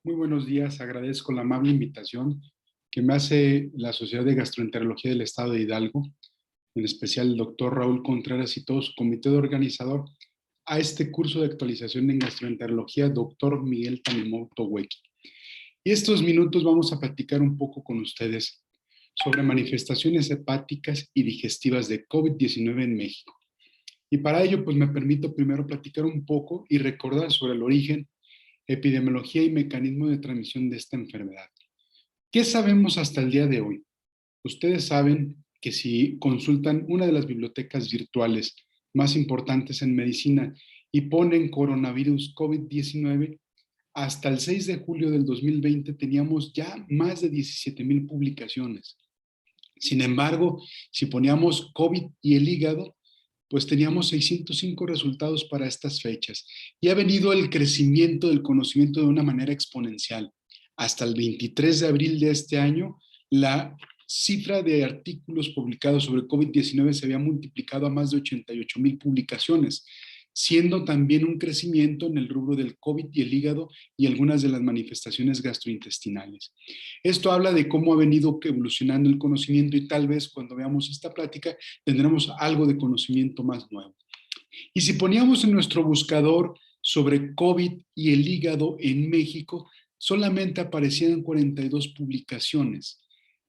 Muy buenos días, agradezco la amable invitación que me hace la Sociedad de Gastroenterología del Estado de Hidalgo, en especial el doctor Raúl Contreras y todo su comité de organizador, a este curso de actualización en gastroenterología, doctor Miguel Tanimoto Huequi. Y estos minutos vamos a platicar un poco con ustedes sobre manifestaciones hepáticas y digestivas de COVID-19 en México. Y para ello, pues me permito primero platicar un poco y recordar sobre el origen, epidemiología y mecanismo de transmisión de esta enfermedad. ¿Qué sabemos hasta el día de hoy? Ustedes saben que si consultan una de las bibliotecas virtuales más importantes en medicina y ponen coronavirus COVID-19, hasta el 6 de julio del 2020 teníamos ya más de 17,000 publicaciones. Sin embargo, si poníamos COVID y el hígado, pues teníamos 605 resultados para estas fechas. Y ha venido el crecimiento del conocimiento de una manera exponencial. Hasta el 23 de abril de este año, la cifra de artículos publicados sobre COVID-19 se había multiplicado a más de 88,000 publicaciones, siendo también un crecimiento en el rubro del COVID y el hígado y algunas de las manifestaciones gastrointestinales. Esto habla de cómo ha venido evolucionando el conocimiento y tal vez cuando veamos esta plática tendremos algo de conocimiento más nuevo. Y si poníamos en nuestro buscador sobre COVID y el hígado en México, solamente aparecían 42 publicaciones.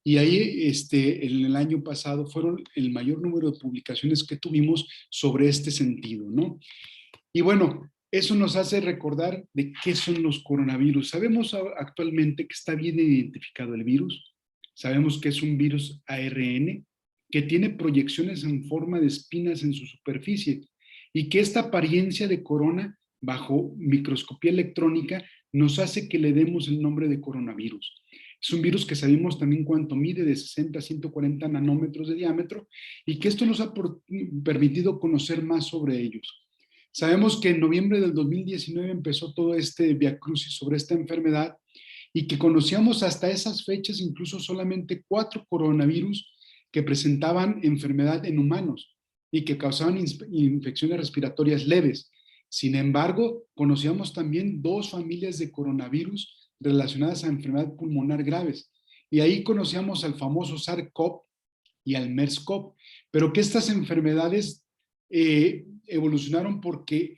Y ahí, en el año pasado, fueron el mayor número de publicaciones que tuvimos sobre este sentido, ¿no? Y bueno, eso nos hace recordar de qué son los coronavirus. Sabemos actualmente que está bien identificado el virus. Sabemos que es un virus ARN que tiene proyecciones en forma de espinas en su superficie y que esta apariencia de corona bajo microscopía electrónica nos hace que le demos el nombre de coronavirus. Es un virus que sabemos también cuánto mide, de 60 a 140 nanómetros de diámetro, y que esto nos ha permitido conocer más sobre ellos. Sabemos que en noviembre del 2019 empezó todo este viacrucis sobre esta enfermedad y que conocíamos hasta esas fechas incluso solamente 4 coronavirus que presentaban enfermedad en humanos y que causaban infecciones respiratorias leves. Sin embargo, conocíamos también 2 familias de coronavirus relacionadas a enfermedad pulmonar graves. Y ahí conocíamos al famoso SARS-CoV y al MERS-CoV, pero que estas enfermedades evolucionaron porque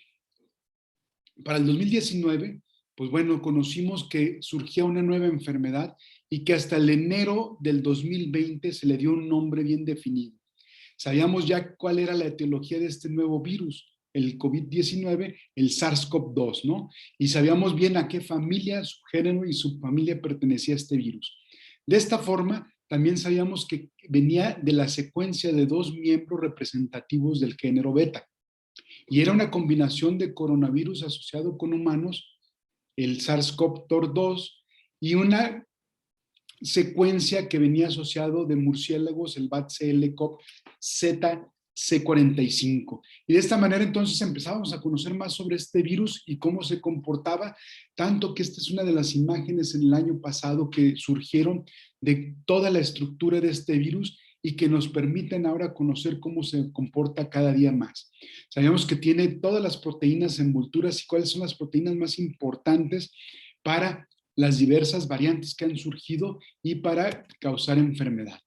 para el 2019, pues bueno, conocimos que surgía una nueva enfermedad y que hasta el enero del 2020 se le dio un nombre bien definido. Sabíamos ya cuál era la etiología de este nuevo virus, el COVID-19, el SARS-CoV-2, ¿no? Y sabíamos bien a qué familia, subgénero y subfamilia pertenecía este virus. De esta forma, también sabíamos que venía de la secuencia de 2 miembros representativos del género beta. Y era una combinación de coronavirus asociado con humanos, el SARS-CoV-2 y una secuencia que venía asociado de murciélagos, el BAT-CoV ZC45. Y de esta manera entonces empezábamos a conocer más sobre este virus y cómo se comportaba, tanto que esta es una de las imágenes en el año pasado que surgieron de toda la estructura de este virus y que nos permiten ahora conocer cómo se comporta cada día más. Sabemos que tiene todas las proteínas envolturas y cuáles son las proteínas más importantes para las diversas variantes que han surgido y para causar enfermedad.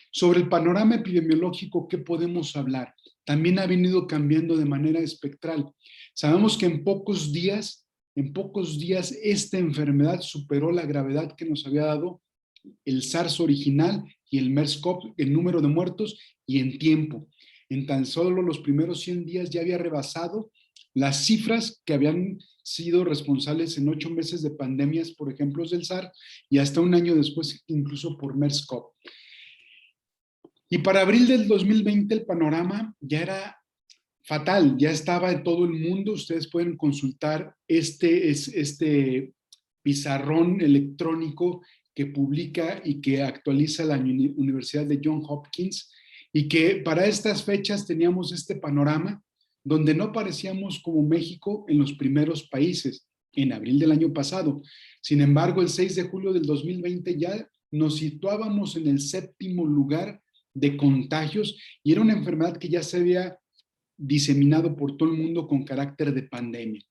Sobre el panorama epidemiológico, ¿qué podemos hablar? También ha venido cambiando de manera espectral. Sabemos que en pocos días esta enfermedad superó la gravedad que nos había dado el SARS original y el MERS-CoV en número de muertos y en tiempo. En tan solo los primeros 100 días ya había rebasado las cifras que habían sido responsables en 8 meses de pandemias, por ejemplo, del SARS, y hasta un año después incluso por MERS-CoV. Y para abril del 2020 el panorama ya era fatal, ya estaba en todo el mundo. Ustedes pueden consultar este pizarrón electrónico que publica y que actualiza la Universidad de Johns Hopkins, y que para estas fechas teníamos este panorama donde no parecíamos como México en los primeros países en abril del año pasado. Sin embargo, el 6 de julio del 2020 ya nos situábamos en el 7º lugar de contagios y era una enfermedad que ya se había diseminado por todo el mundo con carácter de pandemia.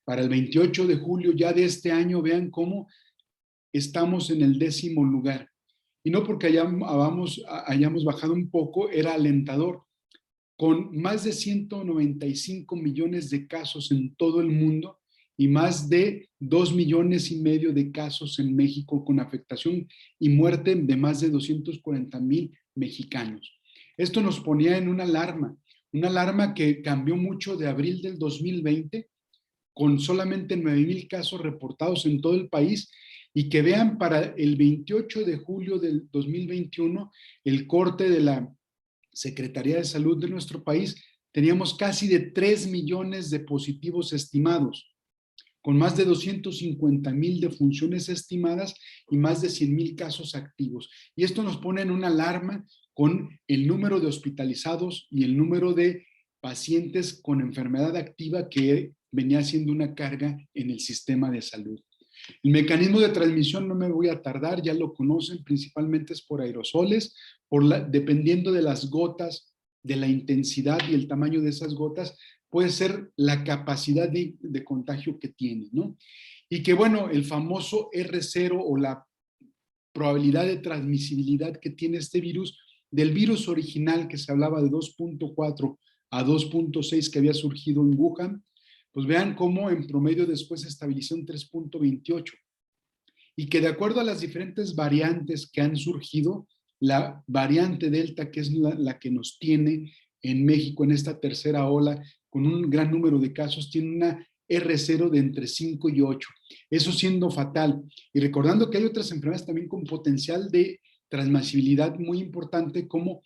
Para el 28 de julio ya de este año, vean cómo estamos en el 10º lugar. Y no porque hayamos bajado un poco, era alentador. Con más de 195 millones de casos en todo el mundo y más de 2,5 millones de casos en México, con afectación y muerte de más de 240,000 mexicanos. Esto nos ponía en una alarma que cambió mucho de abril del 2020, con solamente 9,000 casos reportados en todo el país, y que vean para el 28 de julio del 2021, el corte de la Secretaría de Salud de nuestro país, teníamos casi de 3 millones de positivos estimados, con más de 250,000 defunciones estimadas y más de 100,000 casos activos. Y esto nos pone en una alarma con el número de hospitalizados y el número de pacientes con enfermedad activa, que venía siendo una carga en el sistema de salud. El mecanismo de transmisión no me voy a tardar, ya lo conocen, principalmente es por aerosoles, dependiendo de las gotas, de la intensidad y el tamaño de esas gotas, puede ser la capacidad de contagio que tiene, ¿no? Y que bueno, el famoso R0, o la probabilidad de transmisibilidad que tiene este virus, del virus original que se hablaba de 2.4 a 2.6 que había surgido en Wuhan, pues vean cómo en promedio después se estabilizó en 3.28. Y que de acuerdo a las diferentes variantes que han surgido, la variante Delta, que es la que nos tiene en México en esta tercera ola, con un gran número de casos, tiene una R0 de entre 5 y 8. Eso siendo fatal. Y recordando que hay otras enfermedades también con potencial de transmisibilidad muy importante, como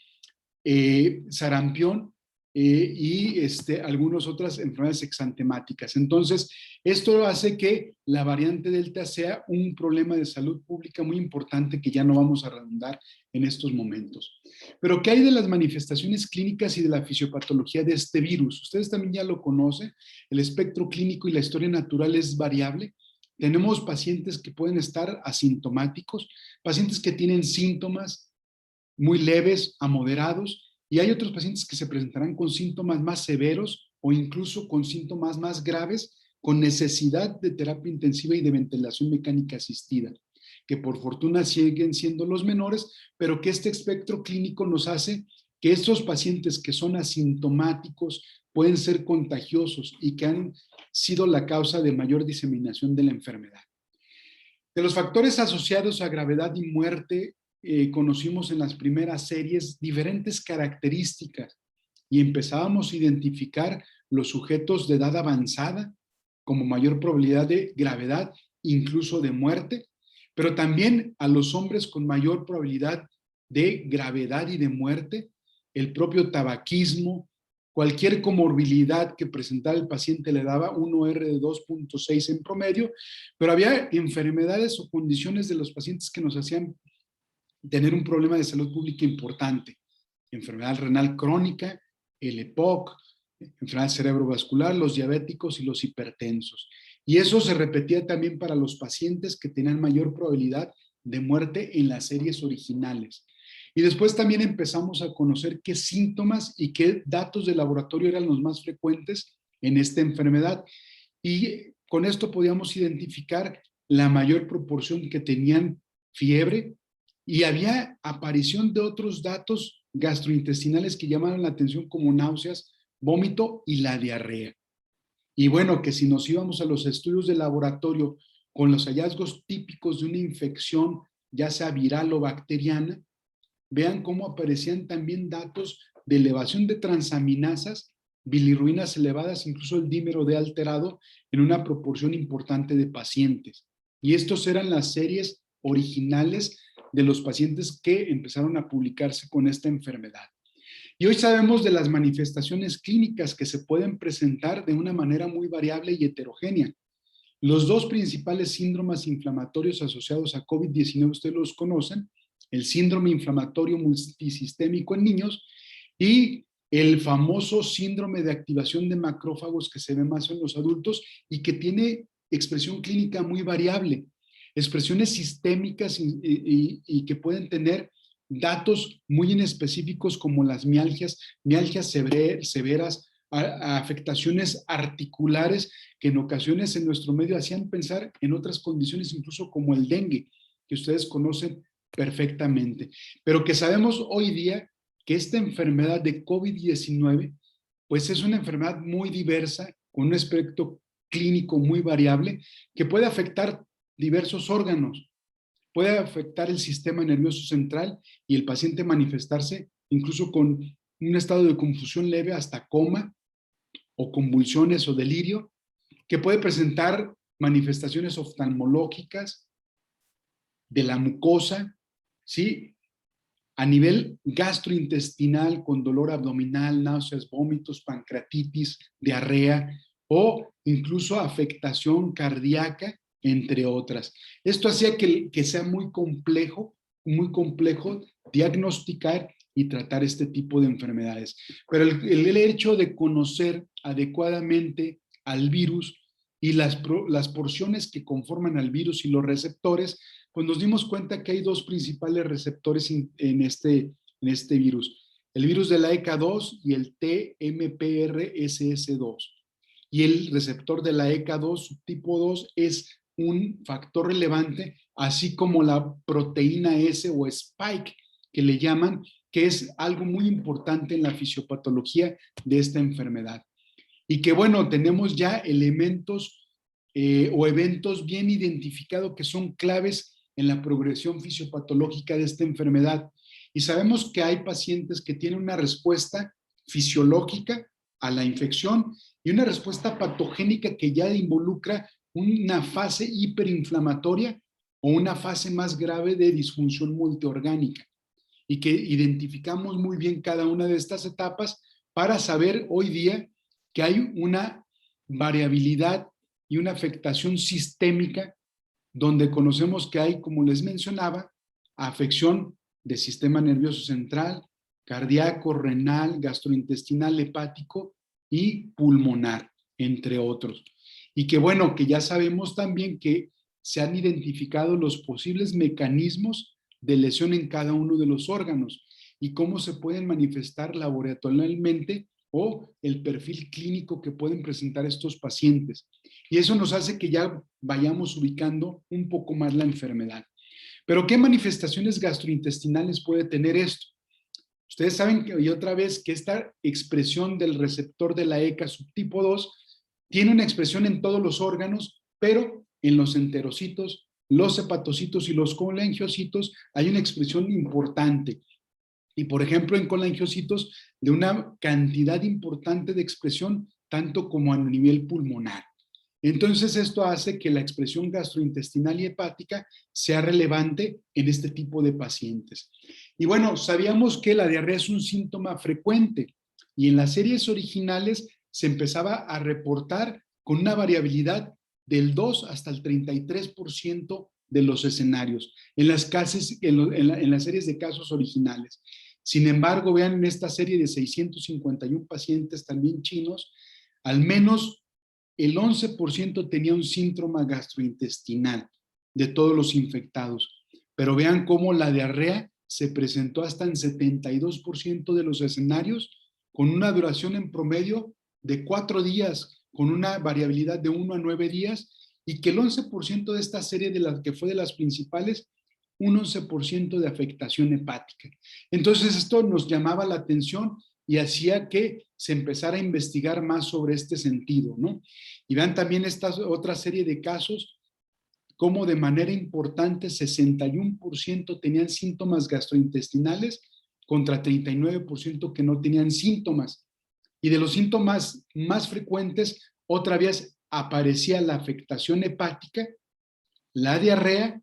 sarampión, y algunas otras enfermedades exantemáticas. Entonces, esto hace que la variante Delta sea un problema de salud pública muy importante, que ya no vamos a redundar en estos momentos. Pero, ¿qué hay de las manifestaciones clínicas y de la fisiopatología de este virus? Ustedes también ya lo conocen, el espectro clínico y la historia natural es variable. Tenemos pacientes que pueden estar asintomáticos, pacientes que tienen síntomas muy leves a moderados, y hay otros pacientes que se presentarán con síntomas más severos o incluso con síntomas más graves, con necesidad de terapia intensiva y de ventilación mecánica asistida, que por fortuna siguen siendo los menores, pero que este espectro clínico nos hace que estos pacientes que son asintomáticos pueden ser contagiosos y que han sido la causa de mayor diseminación de la enfermedad. De los factores asociados a gravedad y muerte, conocimos en las primeras series diferentes características y empezábamos a identificar los sujetos de edad avanzada como mayor probabilidad de gravedad, incluso de muerte, pero también a los hombres con mayor probabilidad de gravedad y de muerte, el propio tabaquismo, cualquier comorbilidad que presentara el paciente le daba un OR de 2.6 en promedio, pero había enfermedades o condiciones de los pacientes que nos hacían tener un problema de salud pública importante: enfermedad renal crónica, el EPOC, enfermedad cerebrovascular, los diabéticos y los hipertensos. Y eso se repetía también para los pacientes que tenían mayor probabilidad de muerte en las series originales. Y después también empezamos a conocer qué síntomas y qué datos de laboratorio eran los más frecuentes en esta enfermedad. Y con esto podíamos identificar la mayor proporción que tenían fiebre, y había aparición de otros datos gastrointestinales que llamaron la atención, como náuseas, vómito y la diarrea. Y bueno, que si nos íbamos a los estudios de laboratorio con los hallazgos típicos de una infección, ya sea viral o bacteriana, vean cómo aparecían también datos de elevación de transaminasas, bilirruinas elevadas, incluso el dímero D alterado en una proporción importante de pacientes. Y estos eran las series originales de los pacientes que empezaron a publicarse con esta enfermedad. Y hoy sabemos de las manifestaciones clínicas que se pueden presentar de una manera muy variable y heterogénea. Los dos principales síndromes inflamatorios asociados a COVID-19, ustedes los conocen: el síndrome inflamatorio multisistémico en niños y el famoso síndrome de activación de macrófagos, que se ve más en los adultos y que tiene expresión clínica muy variable, expresiones sistémicas y que pueden tener datos muy inespecíficos, como las mialgias severas a afectaciones articulares que en ocasiones en nuestro medio hacían pensar en otras condiciones, incluso como el dengue, que ustedes conocen perfectamente, pero que sabemos hoy día que esta enfermedad de COVID-19, pues es una enfermedad muy diversa, con un aspecto clínico muy variable, que puede afectar diversos órganos, puede afectar el sistema nervioso central y el paciente manifestarse incluso con un estado de confusión leve hasta coma o convulsiones o delirio, que puede presentar manifestaciones oftalmológicas de la mucosa, ¿sí? A nivel gastrointestinal, con dolor abdominal, náuseas, vómitos, pancreatitis, diarrea o incluso afectación cardíaca, entre otras. Esto hacía que sea muy complejo diagnosticar y tratar este tipo de enfermedades. Pero el hecho de conocer adecuadamente al virus y las porciones que conforman al virus y los receptores, pues nos dimos cuenta que hay dos principales receptores en este virus. El virus de la ECA2 y el TMPRSS2. Y el receptor de la ECA2 subtipo 2 es un factor relevante, así como la proteína S o spike, que le llaman, que es algo muy importante en la fisiopatología de esta enfermedad. Y que bueno, tenemos ya elementos o eventos bien identificados que son claves en la progresión fisiopatológica de esta enfermedad. Y sabemos que hay pacientes que tienen una respuesta fisiológica a la infección y una respuesta patogénica que ya involucra una fase hiperinflamatoria o una fase más grave de disfunción multiorgánica, y que identificamos muy bien cada una de estas etapas para saber hoy día que hay una variabilidad y una afectación sistémica donde conocemos que hay, como les mencionaba, afección del sistema nervioso central, cardíaco, renal, gastrointestinal, hepático y pulmonar, entre otros. Y que bueno, que ya sabemos también que se han identificado los posibles mecanismos de lesión en cada uno de los órganos y cómo se pueden manifestar laboratorialmente o el perfil clínico que pueden presentar estos pacientes. Y eso nos hace que ya vayamos ubicando un poco más la enfermedad. Pero ¿qué manifestaciones gastrointestinales puede tener esto? Ustedes saben que, y otra vez, que esta expresión del receptor de la ECA subtipo 2 tiene una expresión en todos los órganos, pero en los enterocitos, los hepatocitos y los colangiocitos hay una expresión importante. Y por ejemplo, en colangiocitos, de una cantidad importante de expresión, tanto como a nivel pulmonar. Entonces, esto hace que la expresión gastrointestinal y hepática sea relevante en este tipo de pacientes. Y bueno, sabíamos que la diarrea es un síntoma frecuente y en las series originales se empezaba a reportar con una variabilidad del 2 hasta el 33% de los escenarios en las series de casos originales. Sin embargo, vean en esta serie de 651 pacientes también chinos, al menos el 11% tenía un síndrome gastrointestinal de todos los infectados. Pero vean cómo la diarrea se presentó hasta en 72% de los escenarios, con una duración en promedio de 4 días, con una variabilidad de 1 a 9 días, y que el 11% de esta serie, de las que fue de las principales, un 11% de afectación hepática. Entonces esto nos llamaba la atención y hacía que se empezara a investigar más sobre este sentido, ¿no? Y vean también esta otra serie de casos, como de manera importante 61% tenían síntomas gastrointestinales contra 39% que no tenían síntomas. Y de los síntomas más frecuentes, otra vez aparecía la afectación hepática, la diarrea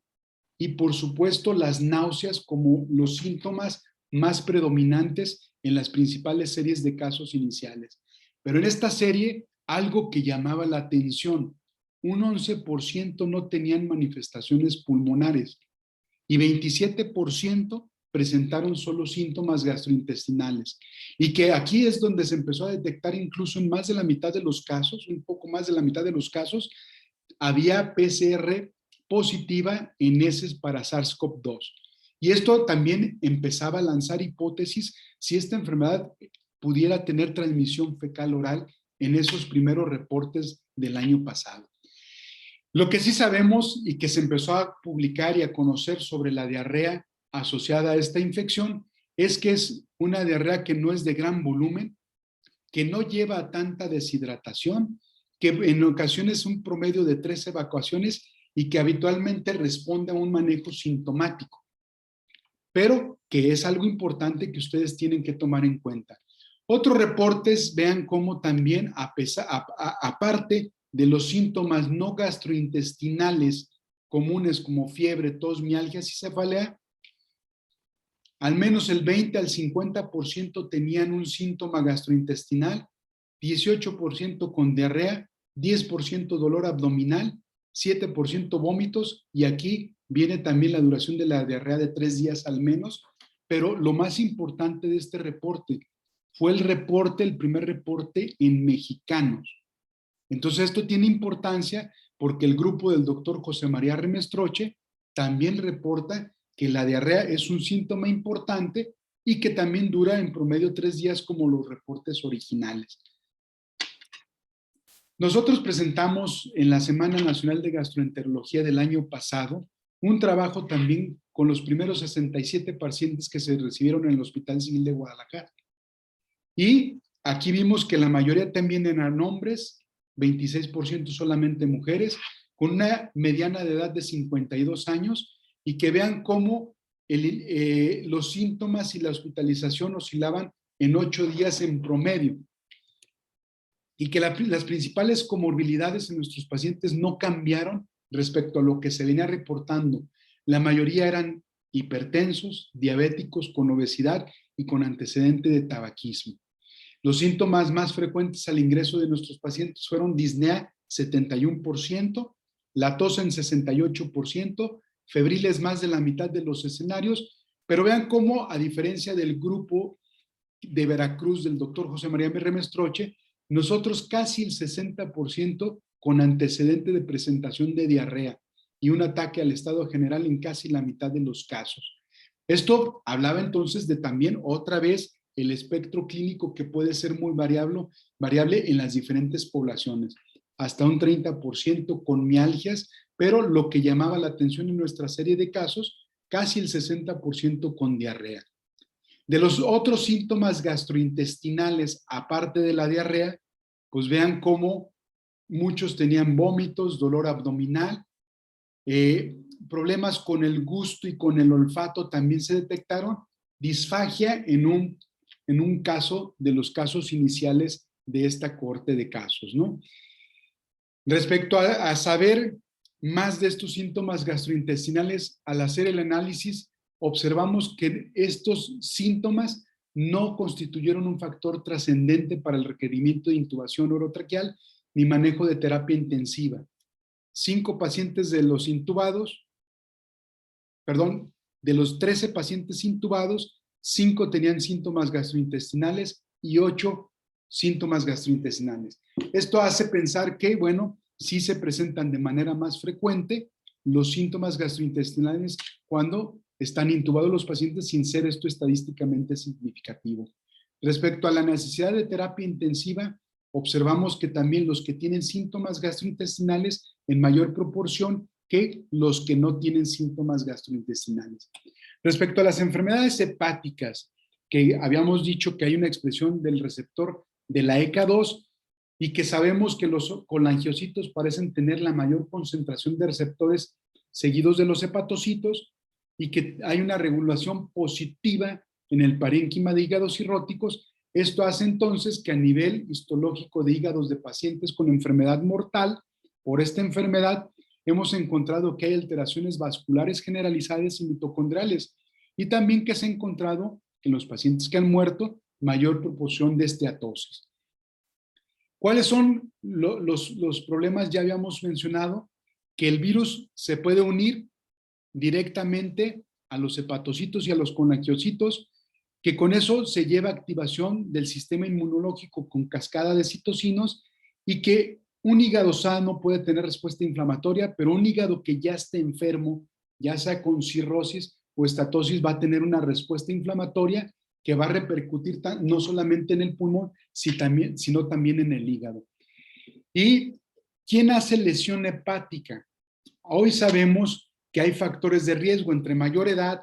y por supuesto las náuseas como los síntomas más predominantes en las principales series de casos iniciales. Pero en esta serie, algo que llamaba la atención, un 11% no tenían manifestaciones pulmonares y 27% presentaron solo síntomas gastrointestinales. Y que aquí es donde se empezó a detectar incluso en más de la mitad de los casos, un poco más de la mitad de los casos, había PCR positiva en heces para SARS-CoV-2. Y esto también empezaba a lanzar hipótesis si esta enfermedad pudiera tener transmisión fecal oral en esos primeros reportes del año pasado. Lo que sí sabemos y que se empezó a publicar y a conocer sobre la diarrea asociada a esta infección es que es una diarrea que no es de gran volumen, que no lleva a tanta deshidratación, que en ocasiones es un promedio de 3 evacuaciones y que habitualmente responde a un manejo sintomático, pero que es algo importante que ustedes tienen que tomar en cuenta. Otros reportes, vean cómo también, aparte de los síntomas no gastrointestinales comunes como fiebre, tos, mialgias y cefalea, al menos el 20 al 50% tenían un síntoma gastrointestinal, 18% con diarrea, 10% dolor abdominal, 7% vómitos, y aquí viene también la duración de la diarrea de 3 días al menos, pero lo más importante de este reporte fue el primer reporte en mexicanos. Entonces esto tiene importancia porque el grupo del doctor José María Remestroche también reporta que la diarrea es un síntoma importante y que también dura en promedio 3 días como los reportes originales. Nosotros presentamos en la Semana Nacional de Gastroenterología del año pasado un trabajo también con los primeros 67 pacientes que se recibieron en el Hospital Civil de Guadalajara. Y aquí vimos que la mayoría también eran hombres, 26% solamente mujeres, con una mediana de edad de 52 años, y que vean cómo los síntomas y la hospitalización oscilaban en 8 días en promedio. Y que las principales comorbilidades en nuestros pacientes no cambiaron respecto a lo que se venía reportando. La mayoría eran hipertensos, diabéticos, con obesidad y con antecedente de tabaquismo. Los síntomas más frecuentes al ingreso de nuestros pacientes fueron disnea 71%, la tos en 68%, febriles más de la mitad de los escenarios, pero vean cómo, a diferencia del grupo de Veracruz del doctor José María Remestroche, nosotros casi el 60% con antecedente de presentación de diarrea y un ataque al estado general en casi la mitad de los casos. Esto hablaba entonces de también otra vez el espectro clínico que puede ser muy variable en las diferentes poblaciones, hasta un 30% con mialgias, pero lo que llamaba la atención en nuestra serie de casos, casi el 60% con diarrea. De los otros síntomas gastrointestinales, aparte de la diarrea, pues vean cómo muchos tenían vómitos, dolor abdominal, problemas con el gusto y con el olfato también se detectaron, disfagia en un caso de los casos iniciales de esta cohorte de casos, ¿no? Respecto a saber más de estos síntomas gastrointestinales, al hacer el análisis, observamos que estos síntomas no constituyeron un factor trascendente para el requerimiento de intubación orotraqueal ni manejo de terapia intensiva. 5 pacientes de los intubados, perdón, de los 13 pacientes intubados, 5 tenían síntomas gastrointestinales y 8 síntomas gastrointestinales. Esto hace pensar que, bueno, sí se presentan de manera más frecuente los síntomas gastrointestinales cuando están intubados los pacientes, sin ser esto estadísticamente significativo. Respecto a la necesidad de terapia intensiva, observamos que también los que tienen síntomas gastrointestinales en mayor proporción que los que no tienen síntomas gastrointestinales. Respecto a las enfermedades hepáticas, que habíamos dicho que hay una expresión del receptor de la ECA2 y que sabemos que los colangiocitos parecen tener la mayor concentración de receptores seguidos de los hepatocitos y que hay una regulación positiva en el parénquima de hígados cirróticos. Esto hace entonces que a nivel histológico de hígados de pacientes con enfermedad mortal, por esta enfermedad, hemos encontrado que hay alteraciones vasculares generalizadas y mitocondriales, y también que se ha encontrado en los pacientes que han muerto mayor proporción de esteatosis. ¿Cuáles son los problemas? Ya habíamos mencionado que el virus se puede unir directamente a los hepatocitos y a los colangiocitos, que con eso se lleva activación del sistema inmunológico con cascada de citocinos, y que un hígado sano puede tener respuesta inflamatoria, pero un hígado que ya esté enfermo, ya sea con cirrosis o estatosis, va a tener una respuesta inflamatoria que va a repercutir no solamente en el pulmón, sino también en el hígado. ¿Y quién hace lesión hepática? Hoy sabemos que hay factores de riesgo. Entre mayor edad,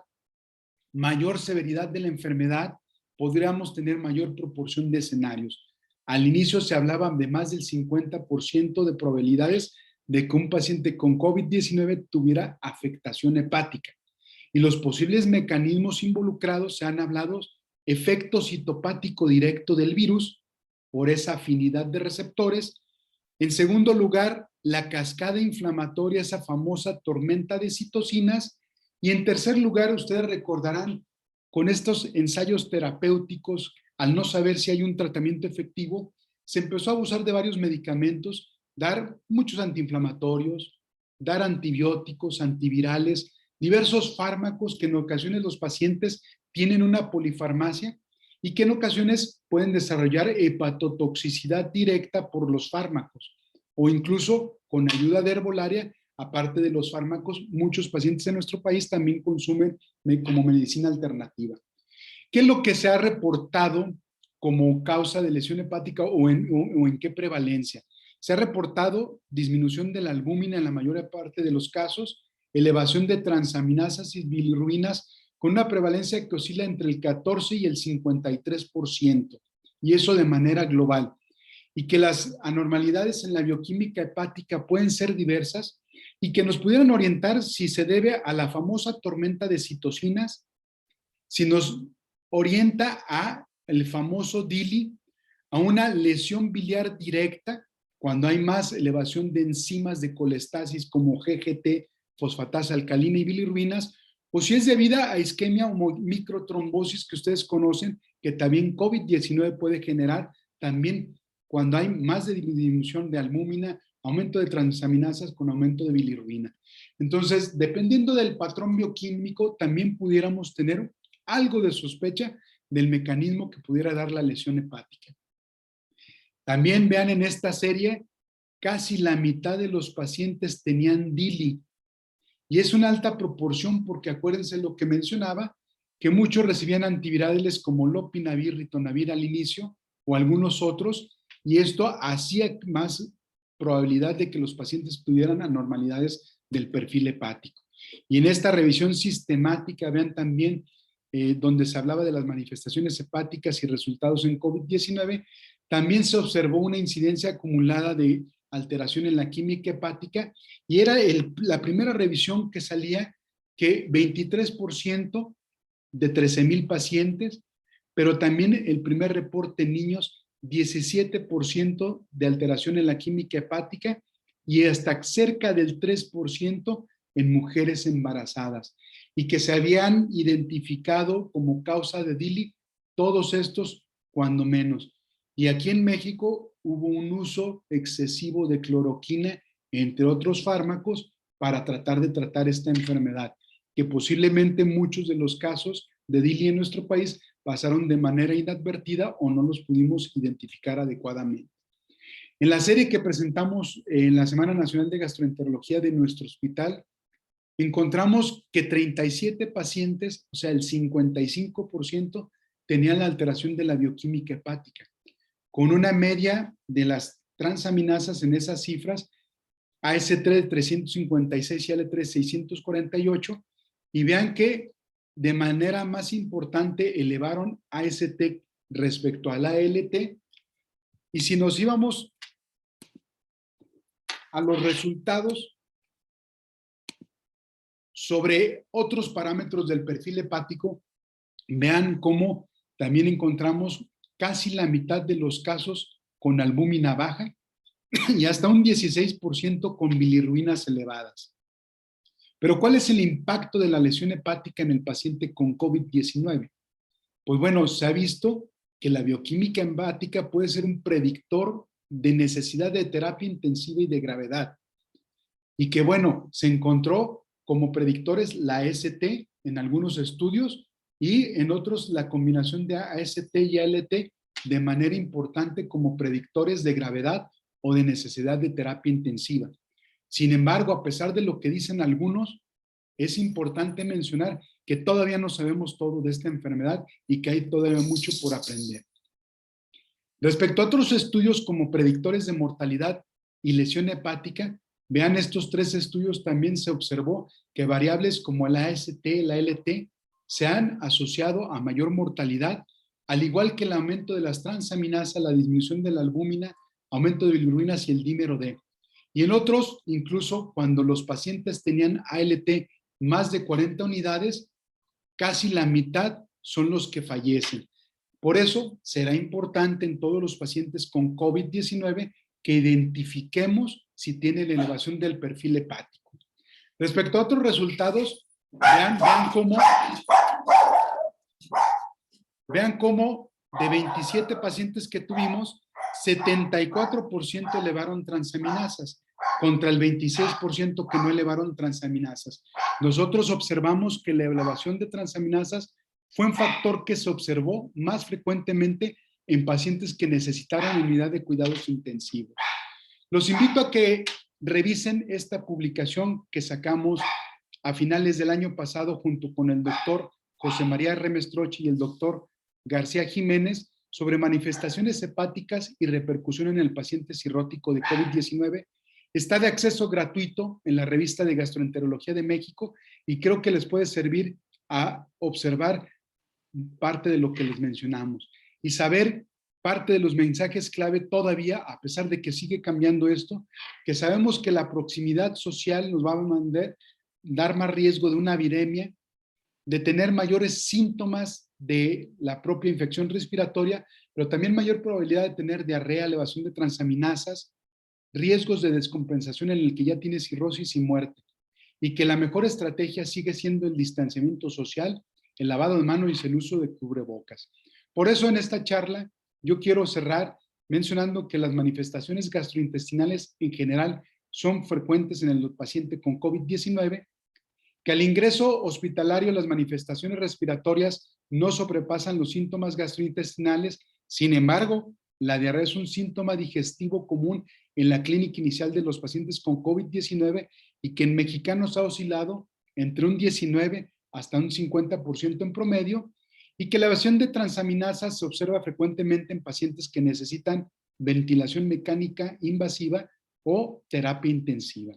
mayor severidad de la enfermedad, podríamos tener mayor proporción de escenarios. Al inicio se hablaba de más del 50% de probabilidades de que un paciente con COVID-19 tuviera afectación hepática. Y los posibles mecanismos involucrados se han hablado: efecto citopático directo del virus por esa afinidad de receptores. En segundo lugar, la cascada inflamatoria, esa famosa tormenta de citocinas. Y en tercer lugar, ustedes recordarán, con estos ensayos terapéuticos, al no saber si hay un tratamiento efectivo, se empezó a abusar de varios medicamentos, dar muchos antiinflamatorios, dar antibióticos, antivirales, diversos fármacos que en ocasiones los pacientes tienen una polifarmacia y que en ocasiones pueden desarrollar hepatotoxicidad directa por los fármacos o incluso con ayuda de herbolaria. Aparte de los fármacos, muchos pacientes en nuestro país también consumen como medicina alternativa. ¿Qué es lo que se ha reportado como causa de lesión hepática o en qué prevalencia? Se ha reportado disminución de la albúmina en la mayor parte de los casos, elevación de transaminasas y bilirrubinas con una prevalencia que oscila entre el 14 y el 53%, y eso de manera global. Y que las anormalidades en la bioquímica hepática pueden ser diversas y que nos pudieran orientar si se debe a la famosa tormenta de citocinas, si nos orienta a el famoso DILI, a una lesión biliar directa, cuando hay más elevación de enzimas de colestasis como GGT, fosfatasa alcalina y bilirrubinas, o si es debida a isquemia o microtrombosis que ustedes conocen, que también COVID-19 puede generar, también cuando hay más de disminución de albúmina, aumento de transaminasas con aumento de bilirrubina. Entonces, dependiendo del patrón bioquímico, también pudiéramos tener algo de sospecha del mecanismo que pudiera dar la lesión hepática. También vean en esta serie, casi la mitad de los pacientes tenían DILI. Y es una alta proporción porque acuérdense lo que mencionaba, que muchos recibían antivirales como lopinavir, ritonavir al inicio o algunos otros, y esto hacía más probabilidad de que los pacientes tuvieran anormalidades del perfil hepático. Y en esta revisión sistemática, vean también donde se hablaba de las manifestaciones hepáticas y resultados en COVID-19, también se observó una incidencia acumulada de alteración en la química hepática y era la primera revisión que salía que 23% de 13,000 pacientes, pero también el primer reporte en niños, 17% de alteración en la química hepática y hasta cerca del 3% en mujeres embarazadas y que se habían identificado como causa de DILI todos estos cuando menos. Y aquí en México hubo un uso excesivo de cloroquina, entre otros fármacos, para tratar de tratar esta enfermedad, que posiblemente muchos de los casos de DILI en nuestro país pasaron de manera inadvertida o no los pudimos identificar adecuadamente. En la serie que presentamos en la Semana Nacional de Gastroenterología de nuestro hospital, encontramos que 37 pacientes, o sea, el 55%, tenían la alteración de la bioquímica hepática, con una media de las transaminasas en esas cifras, AS3 de 356 y AL3 648, y vean que de manera más importante elevaron AST respecto a la ALT, y si nos íbamos a los resultados sobre otros parámetros del perfil hepático, vean cómo también encontramos casi la mitad de los casos con albúmina baja y hasta un 16% con bilirrubinas elevadas. Pero ¿cuál es el impacto de la lesión hepática en el paciente con COVID-19? Pues bueno, se ha visto que la bioquímica hepática puede ser un predictor de necesidad de terapia intensiva y de gravedad. Y que bueno, se encontró como predictores la AST en algunos estudios y en otros la combinación de AST y ALT de manera importante como predictores de gravedad o de necesidad de terapia intensiva. Sin embargo, a pesar de lo que dicen algunos, es importante mencionar que todavía no sabemos todo de esta enfermedad y que hay todavía mucho por aprender. Respecto a otros estudios como predictores de mortalidad y lesión hepática, vean estos 3 estudios, también se observó que variables como la AST, la LT, se han asociado a mayor mortalidad, al igual que el aumento de las transaminasas, la disminución de la albúmina, aumento de bilirrubinas y el dímero D. Y en otros, incluso cuando los pacientes tenían ALT más de 40 unidades, casi la mitad son los que fallecen. Por eso será importante en todos los pacientes con COVID-19 que identifiquemos si tienen elevación del perfil hepático. Respecto a otros resultados, vean cómo de 27 pacientes que tuvimos, 74% elevaron transaminasas contra el 26% que no elevaron transaminasas. Nosotros observamos que la elevación de transaminasas fue un factor que se observó más frecuentemente en pacientes que necesitaron unidad de cuidados intensivos. Los invito a que revisen esta publicación que sacamos a finales del año pasado junto con el doctor José María Remestrochi y el doctor García Jiménez sobre manifestaciones hepáticas y repercusión en el paciente cirrótico de COVID-19. Está de acceso gratuito en la revista de Gastroenterología de México y creo que les puede servir a observar parte de lo que les mencionamos y saber parte de los mensajes clave todavía, a pesar de que sigue cambiando esto, que sabemos que la proximidad social nos va a dar más riesgo de una viremia, de tener mayores síntomas de la propia infección respiratoria, pero también mayor probabilidad de tener diarrea, elevación de transaminasas, riesgos de descompensación en el que ya tiene cirrosis y muerte. Y que la mejor estrategia sigue siendo el distanciamiento social, el lavado de manos y el uso de cubrebocas. Por eso en esta charla yo quiero cerrar mencionando que las manifestaciones gastrointestinales en general son frecuentes en el paciente con COVID-19, que al ingreso hospitalario las manifestaciones respiratorias no sobrepasan los síntomas gastrointestinales. Sin embargo, la diarrea es un síntoma digestivo común en la clínica inicial de los pacientes con COVID-19 y que en mexicanos ha oscilado entre un 19 hasta un 50% en promedio, y que la elevación de transaminasas se observa frecuentemente en pacientes que necesitan ventilación mecánica invasiva o terapia intensiva.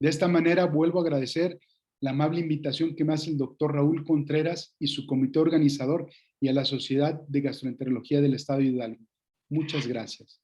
De esta manera vuelvo a agradecer la amable invitación que me hace el doctor Raúl Contreras y su comité organizador y a la Sociedad de Gastroenterología del Estado de Hidalgo. Muchas gracias.